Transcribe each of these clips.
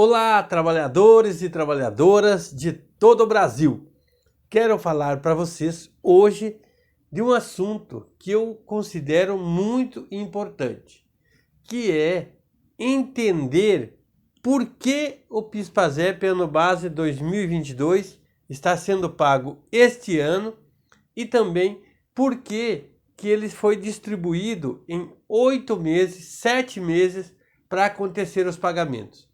Olá, trabalhadores e trabalhadoras de todo o Brasil. Quero falar para vocês hoje de um assunto que eu considero muito importante, que é entender por que o PIS/PASEP Ano Base 2022 está sendo pago este ano e também por que ele foi distribuído em 8 meses, 7 meses para acontecer os pagamentos.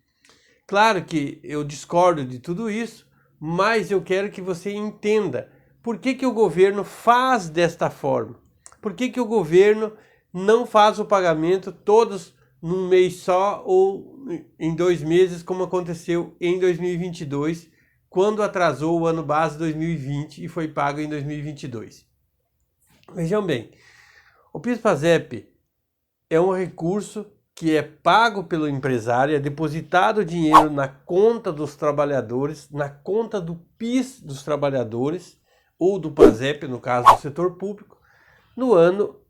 Claro que eu discordo de tudo isso, mas eu quero que você entenda por que o governo faz desta forma. Por que o governo não faz o pagamento todos num mês só ou em 2 meses, como aconteceu em 2022, quando atrasou o ano base 2020 e foi pago em 2022. Vejam bem, o PIS/PASEP é um recurso que é pago pelo empresário, é depositado o dinheiro na conta dos trabalhadores, na conta do PIS dos trabalhadores, ou do PASEP, no caso do setor público, no ano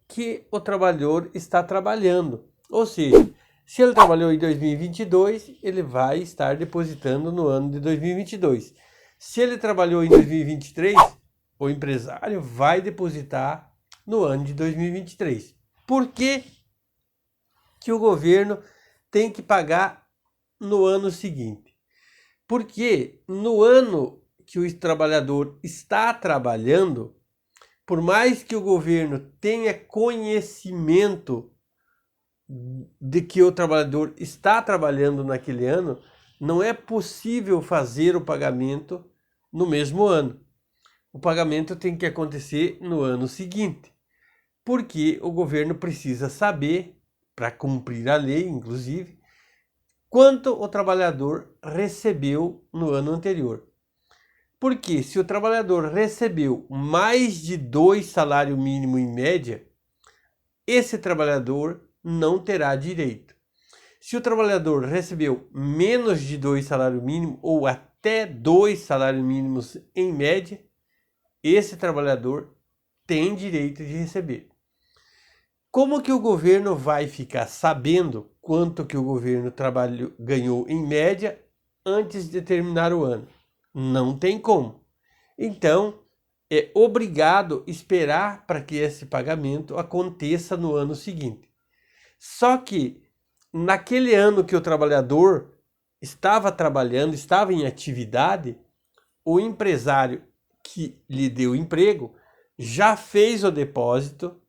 que o trabalhador está trabalhando. Ou seja, se ele trabalhou em 2022, ele vai estar depositando no ano de 2022. Se ele trabalhou em 2023, o empresário vai depositar no ano de 2023. Por que o governo tem que pagar no ano seguinte? Porque no ano que o trabalhador está trabalhando, por mais que o governo tenha conhecimento de que o trabalhador está trabalhando naquele ano, não é possível fazer o pagamento no mesmo ano. O pagamento tem que acontecer no ano seguinte, porque o governo precisa saber, para cumprir a lei, inclusive, quanto o trabalhador recebeu no ano anterior. Porque se o trabalhador recebeu mais de 2 salários mínimos em média, esse trabalhador não terá direito. Se o trabalhador recebeu menos de 2 salários mínimos ou até 2 salários mínimos em média, esse trabalhador tem direito de receber. Como que o governo vai ficar sabendo quanto que o governo ganhou em média antes de terminar o ano? Não tem como. Então, é obrigado esperar para que esse pagamento aconteça no ano seguinte. Só que, naquele ano que o trabalhador estava trabalhando, estava em atividade, o empresário que lhe deu emprego já fez o depósito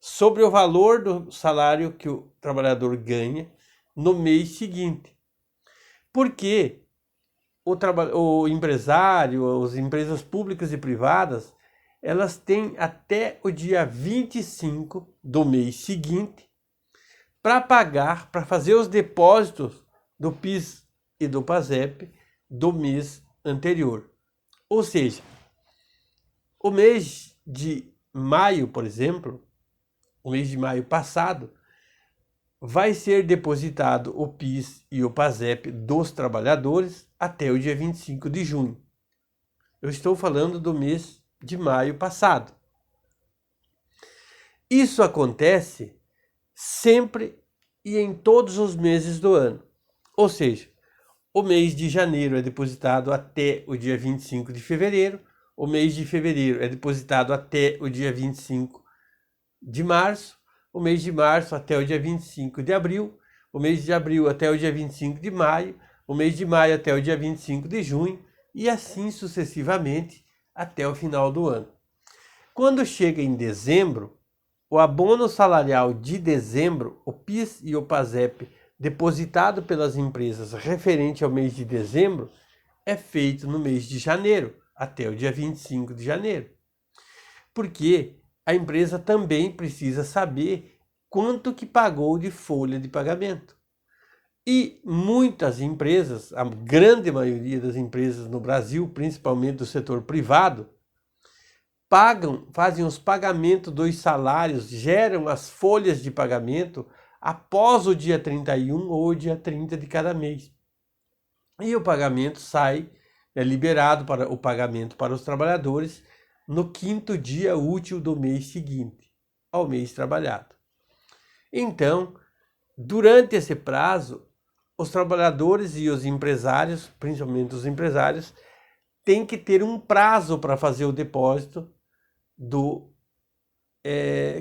sobre o valor do salário que o trabalhador ganha no mês seguinte. Porque o empresário, as empresas públicas e privadas, elas têm até o dia 25 do mês seguinte para pagar, para fazer os depósitos do PIS e do PASEP do mês anterior. Ou seja, o mês de maio, por exemplo, o mês de maio passado, vai ser depositado o PIS e o PASEP dos trabalhadores até o dia 25 de junho. Eu estou falando do mês de maio passado. Isso acontece sempre e em todos os meses do ano. Ou seja, o mês de janeiro é depositado até o dia 25 de fevereiro, o mês de fevereiro é depositado até o dia 25 de março, o mês de março até o dia 25 de abril, o mês de abril até o dia 25 de maio, o mês de maio até o dia 25 de junho e assim sucessivamente até o final do ano. Quando chega em dezembro, o abono salarial de dezembro, o PIS e o PASEP depositado pelas empresas referente ao mês de dezembro, é feito no mês de janeiro, até o dia 25 de janeiro. Porque a empresa também precisa saber quanto que pagou de folha de pagamento. E muitas empresas, a grande maioria das empresas no Brasil, principalmente do setor privado, fazem os pagamentos dos salários, geram as folhas de pagamento após o dia 31 ou o dia 30 de cada mês. E o pagamento é liberado para o pagamento para os trabalhadores no 5º dia útil do mês seguinte ao mês trabalhado. Então, durante esse prazo, os trabalhadores e os empresários, principalmente os empresários, têm que ter um prazo para fazer o depósito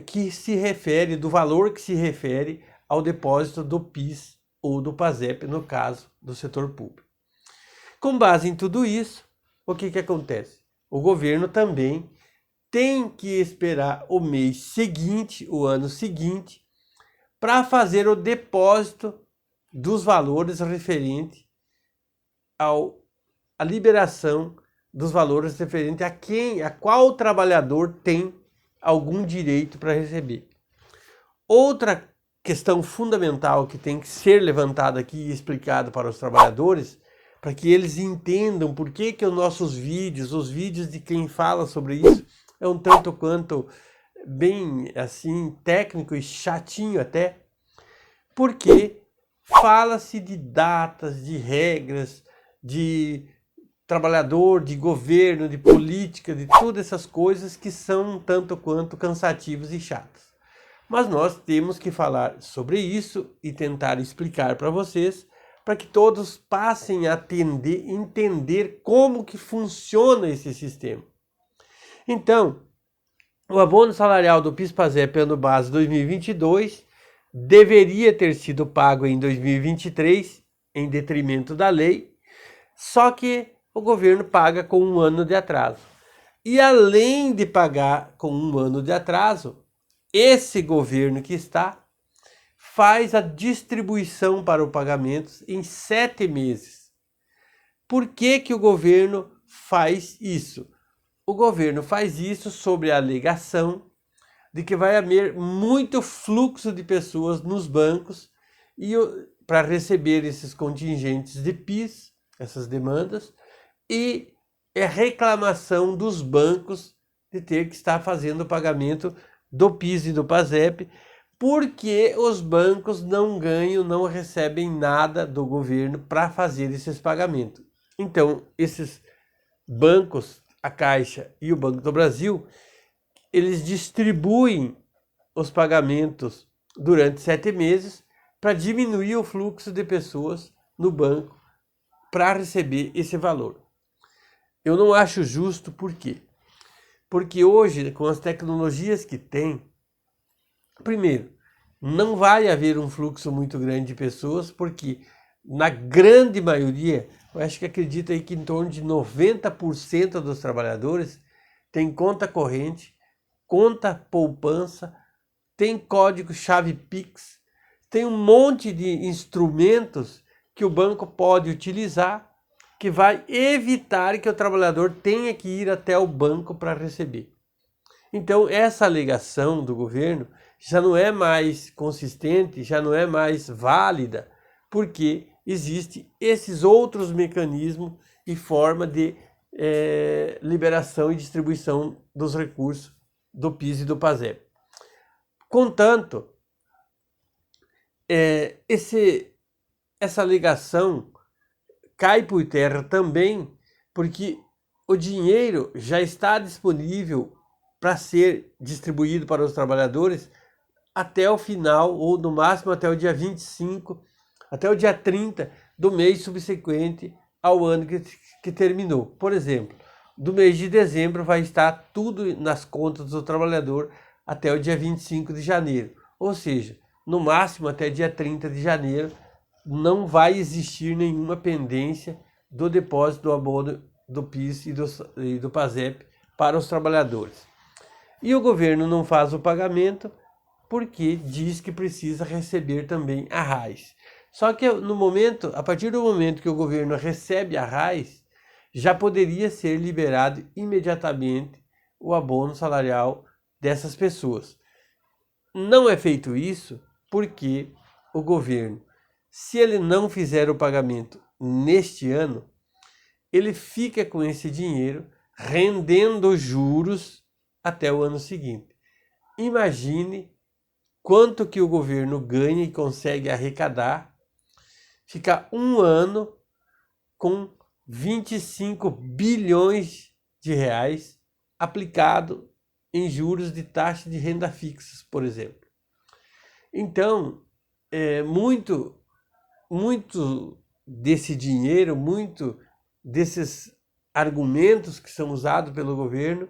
que se refere, do valor que se refere ao depósito do PIS ou do PASEP, no caso do setor público. Com base em tudo isso, o que acontece? O governo também tem que esperar o mês seguinte, o ano seguinte, para fazer o depósito dos valores referente à liberação dos valores referente a qual trabalhador tem algum direito para receber. Outra questão fundamental que tem que ser levantada aqui e explicado para os trabalhadores, para que eles entendam por que os nossos vídeos, os vídeos de quem fala sobre isso, é um tanto quanto bem assim técnico e chatinho até, porque fala-se de datas, de regras, de trabalhador, de governo, de política, de todas essas coisas que são um tanto quanto cansativas e chatas. Mas nós temos que falar sobre isso e tentar explicar para vocês, para que todos passem a entender como que funciona esse sistema. Então, o abono salarial do PIS/PASEP ano base 2022 deveria ter sido pago em 2023, em detrimento da lei, só que o governo paga com um ano de atraso. E além de pagar com um ano de atraso, esse governo que está faz a distribuição para o pagamento em 7 meses. Por que o governo faz isso? O governo faz isso sob a alegação de que vai haver muito fluxo de pessoas nos bancos e para receber esses contingentes de PIS, essas demandas, e é reclamação dos bancos de ter que estar fazendo o pagamento do PIS e do PASEP, porque os bancos não ganham, não recebem nada do governo para fazer esses pagamentos. Então, esses bancos, a Caixa e o Banco do Brasil, eles distribuem os pagamentos durante 7 meses para diminuir o fluxo de pessoas no banco para receber esse valor. Eu não acho justo, por quê? Porque hoje, com as tecnologias que tem, primeiro, não vai haver um fluxo muito grande de pessoas, porque na grande maioria, eu acho que acredito aí que em torno de 90% dos trabalhadores tem conta corrente, conta poupança, tem código-chave Pix, tem um monte de instrumentos que o banco pode utilizar, que vai evitar que o trabalhador tenha que ir até o banco para receber. Então, essa alegação do governo já não é mais consistente, já não é mais válida, porque existem esses outros mecanismos e forma de liberação e distribuição dos recursos do PIS e do PASEP. Contanto, essa alegação cai por terra também porque o dinheiro já está disponível para ser distribuído para os trabalhadores até o final, ou no máximo até o dia 25, até o dia 30 do mês subsequente ao ano que terminou. Por exemplo, do mês de dezembro vai estar tudo nas contas do trabalhador até o dia 25 de janeiro. Ou seja, no máximo até dia 30 de janeiro, não vai existir nenhuma pendência do depósito do abono do PIS e do PASEP para os trabalhadores. E o governo não faz o pagamento porque diz que precisa receber também a RAIS. Só que a partir do momento que o governo recebe a RAIS, já poderia ser liberado imediatamente o abono salarial dessas pessoas. Não é feito isso porque o governo, se ele não fizer o pagamento neste ano, ele fica com esse dinheiro rendendo juros até o ano seguinte. Imagine quanto que o governo ganha e consegue arrecadar, ficar um ano com 25 bilhões de reais aplicado em juros de taxa de renda fixa, por exemplo. Então, muito desse dinheiro, muito desses argumentos que são usados pelo governo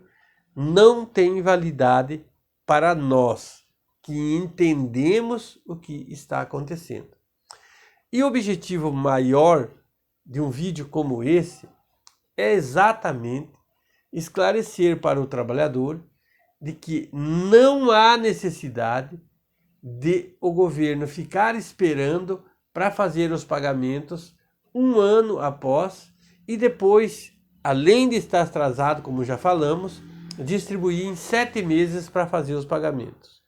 não tem validade para nós que entendemos o que está acontecendo. E o objetivo maior de um vídeo como esse é exatamente esclarecer para o trabalhador de que não há necessidade de o governo ficar esperando para fazer os pagamentos um ano após e depois, além de estar atrasado, como já falamos, distribuir em 7 meses para fazer os pagamentos.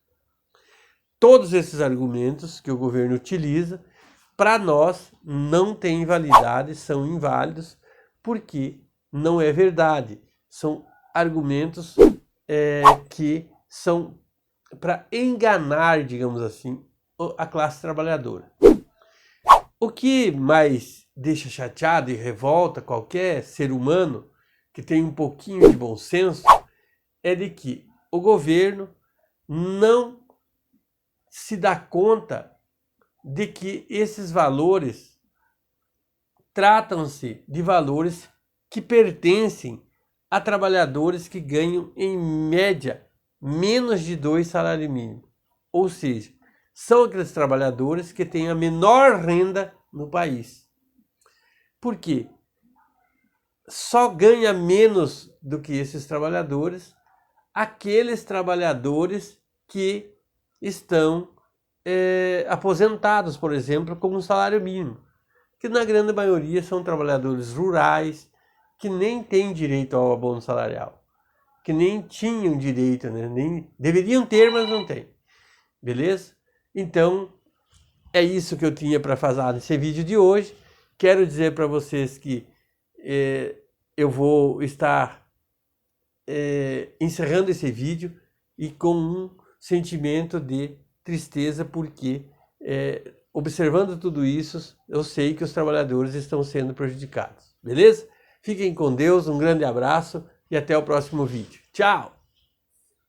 Todos esses argumentos que o governo utiliza, para nós, não têm validade, são inválidos, porque não é verdade. São argumentos que são para enganar, digamos assim, a classe trabalhadora. O que mais deixa chateado e revolta qualquer ser humano que tem um pouquinho de bom senso é de que o governo não se dá conta de que esses valores tratam-se de valores que pertencem a trabalhadores que ganham, em média, menos de 2 salários mínimos. Ou seja, são aqueles trabalhadores que têm a menor renda no país. Por quê? Só ganha menos do que esses trabalhadores aqueles trabalhadores que estão aposentados, por exemplo, com um salário mínimo, que na grande maioria são trabalhadores rurais, que nem têm direito ao abono salarial, que nem tinham direito, né? Nem deveriam ter, mas não têm. Beleza? Então, é isso que eu tinha para falar nesse vídeo de hoje. Quero dizer para vocês que eu vou estar encerrando esse vídeo e com um sentimento de tristeza, porque observando tudo isso, eu sei que os trabalhadores estão sendo prejudicados. Beleza? Fiquem com Deus, um grande abraço e até o próximo vídeo. Tchau!